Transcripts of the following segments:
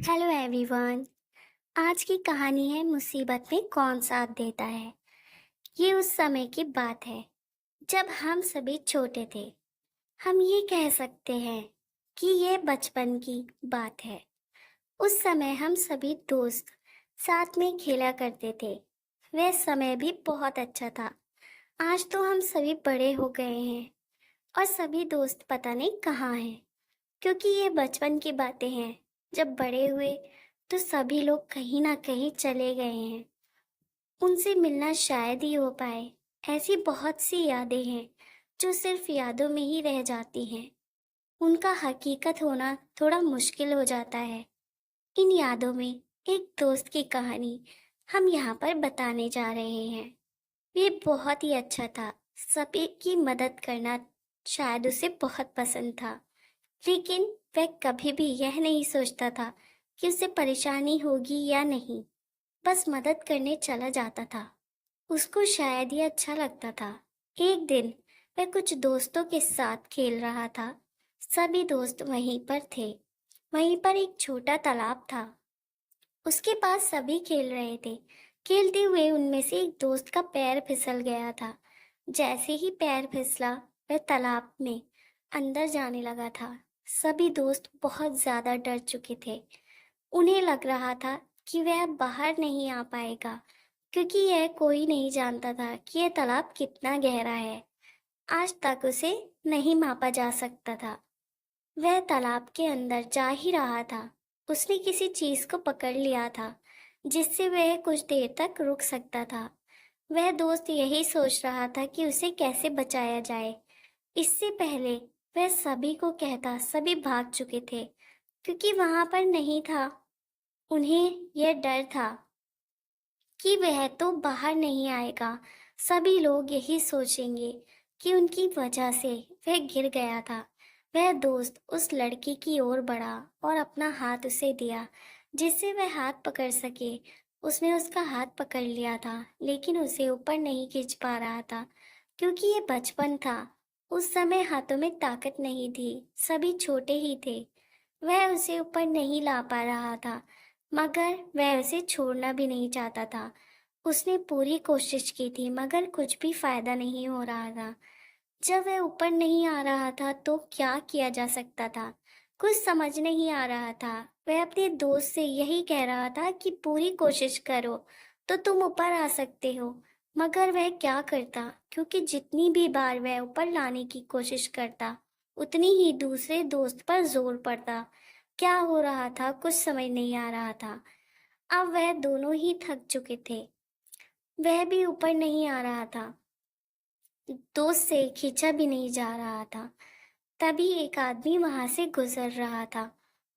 Hello everyone. आज की कहानी है मुसीबत में कौन साथ देता है। ये उस समय की बात है जब हम सभी छोटे थे। हम ये कह सकते हैं कि ये बचपन की बात है। उस समय हम सभी दोस्त साथ में खेला करते थे। वह समय भी बहुत अच्छा था। आज तो हम सभी बड़े हो गए हैं और सभी दोस्त पता नहीं कहाँ हैं, क्योंकि ये बचपन की बातें हैं। जब बड़े हुए तो सभी लोग कहीं ना कहीं चले गए हैं। उनसे मिलना शायद ही हो पाए। ऐसी बहुत सी यादें हैं जो सिर्फ यादों में ही रह जाती हैं। उनका हकीकत होना थोड़ा मुश्किल हो जाता है। इन यादों में एक दोस्त की कहानी हम यहाँ पर बताने जा रहे हैं। ये बहुत ही अच्छा था। सभी की मदद करना शायद उसे बहुत पसंद था, लेकिन वह कभी भी यह नहीं सोचता था कि उसे परेशानी होगी या नहीं। बस मदद करने चला जाता था। उसको शायद ये अच्छा लगता था। एक दिन वह कुछ दोस्तों के साथ खेल रहा था। सभी दोस्त वहीं पर थे। वहीं पर एक छोटा तालाब था। उसके पास सभी खेल रहे थे। खेलते हुए उनमें से एक दोस्त का पैर फिसल गया था। जैसे ही पैर फिसला, वह तालाब में अंदर जाने लगा था। सभी दोस्त बहुत ज्यादा डर चुके थे। उन्हें लग रहा था कि वह अब बाहर नहीं आ पाएगा, क्योंकि यह कोई नहीं जानता था कि यह तालाब कितना गहरा है। आज तक उसे नहीं मापा जा सकता था। वह तालाब के अंदर जा ही रहा था। उसने किसी चीज को पकड़ लिया था जिससे वह कुछ देर तक रुक सकता था। वह दोस्त यही सोच रहा था कि उसे कैसे बचाया जाए। इससे पहले वह सभी को कहता सभी भाग चुके थे, क्योंकि वहां पर नहीं था। उन्हें यह डर था कि वह तो बाहर नहीं आएगा। सभी लोग यही सोचेंगे कि उनकी वजह से वह गिर गया था। वह दोस्त उस लड़की की ओर बढ़ा और अपना हाथ उसे दिया जिससे वह हाथ पकड़ सके। उसने उसका हाथ पकड़ लिया था, लेकिन उसे ऊपर नहीं खींच पा रहा था, क्योंकि ये बचपन था। उस समय हाथों में ताकत नहीं थी। सभी छोटे ही थे। वह उसे ऊपर नहीं ला पा रहा था, मगर वह उसे छोड़ना भी नहीं चाहता था। उसने पूरी कोशिश की थी, मगर कुछ भी फायदा नहीं हो रहा था। जब वह ऊपर नहीं आ रहा था तो क्या किया जा सकता था, कुछ समझ नहीं आ रहा था। वह अपने दोस्त से यही कह रहा था कि पूरी कोशिश करो तो तुम ऊपर आ सकते हो। मगर वह क्या करता, क्योंकि जितनी भी बार वह ऊपर लाने की कोशिश करता, उतनी ही दूसरे दोस्त पर जोर पड़ता। क्या हो रहा था कुछ समझ नहीं आ रहा था। अब वह दोनों ही थक चुके थे। वह भी ऊपर नहीं आ रहा था। दोस्त से खींचा भी नहीं जा रहा था। तभी एक आदमी वहां से गुजर रहा था।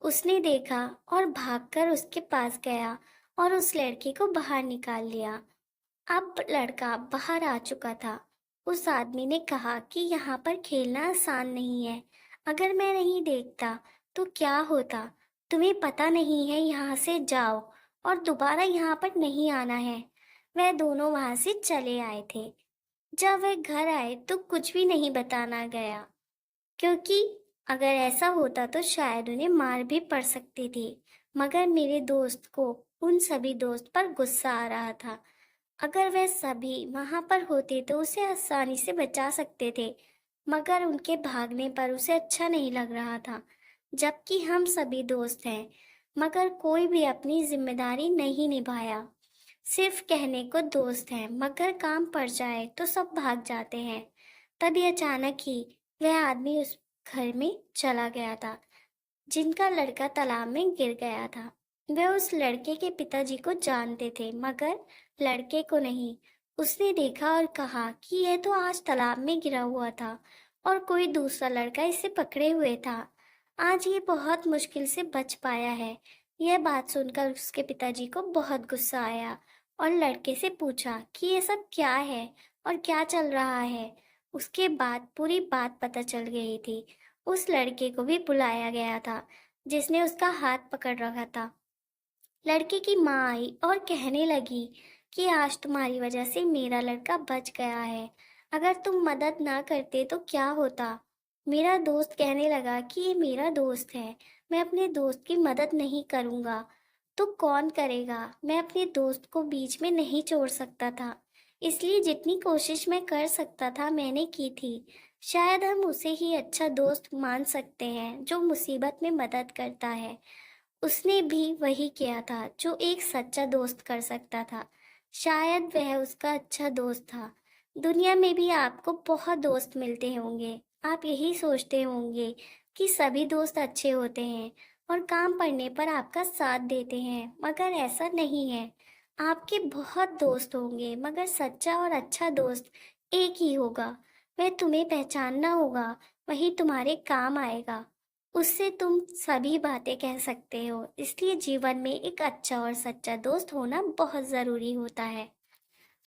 उसने देखा और भागकर उसके पास गया और उस लड़के को बाहर निकाल लिया। अब लड़का बाहर आ चुका था। उस आदमी ने कहा कि यहाँ पर खेलना आसान नहीं है। अगर मैं नहीं देखता तो क्या होता? तुम्हें पता नहीं है, यहाँ से जाओ और दोबारा यहाँ पर नहीं आना है। वह दोनों वहां से चले आए थे। जब वे घर आए तो कुछ भी नहीं बताना गया, क्योंकि अगर ऐसा होता तो शायद उन्हें मार भी पड़ सकती थी। मगर मेरे दोस्त को उन सभी दोस्त पर गुस्सा आ रहा था। अगर वे सभी वहां पर होते तो उसे आसानी से बचा सकते थे, मगर उनके भागने पर उसे अच्छा नहीं लग रहा था। जबकि हम सभी दोस्त हैं, मगर कोई भी अपनी जिम्मेदारी नहीं निभाया। सिर्फ कहने को दोस्त हैं, मगर काम पड़ जाए तो सब भाग जाते हैं। तभी अचानक ही वह आदमी उस घर में चला गया था जिनका लड़का तालाब में गिर गया था। वे उस लड़के के पिताजी को जानते थे, मगर लड़के को नहीं। उसने देखा और कहा कि यह तो आज तालाब में गिरा हुआ था और कोई दूसरा लड़का इसे पकड़े हुए था। आज ये बहुत मुश्किल से बच पाया है। यह बात सुनकर उसके पिताजी को बहुत गुस्सा आया और लड़के से पूछा कि ये सब क्या है और क्या चल रहा है। उसके बाद पूरी बात पता चल गई थी। उस लड़के को भी बुलाया गया था जिसने उसका हाथ पकड़ रखा था। लड़के की माँ आई और कहने लगी कि आज तुम्हारी वजह से मेरा लड़का बच गया है। अगर तुम मदद ना करते तो क्या होता? मेरा दोस्त कहने लगा कि ये मेरा दोस्त है, मैं अपने दोस्त की मदद नहीं करूँगा, तो कौन करेगा? मैं अपने दोस्त को बीच में नहीं छोड़ सकता था। इसलिए जितनी कोशिश मैं कर सकता था, मैंने की थी। शायद हम उसे ही अच्छा दोस्त मान सकते हैं, जो मुसीबत में मदद करता है। उसने भी वही किया था जो एक सच्चा दोस्त कर सकता था। शायद वह उसका अच्छा दोस्त था। दुनिया में भी आपको बहुत दोस्त मिलते होंगे। आप यही सोचते होंगे कि सभी दोस्त अच्छे होते हैं और काम पड़ने पर आपका साथ देते हैं, मगर ऐसा नहीं है। आपके बहुत दोस्त होंगे, मगर सच्चा और अच्छा दोस्त एक ही होगा। वह तुम्हें पहचानना होगा, वही तुम्हारे काम आएगा। उससे तुम सभी बातें कह सकते हो। इसलिए जीवन में एक अच्छा और सच्चा दोस्त होना बहुत ज़रूरी होता है।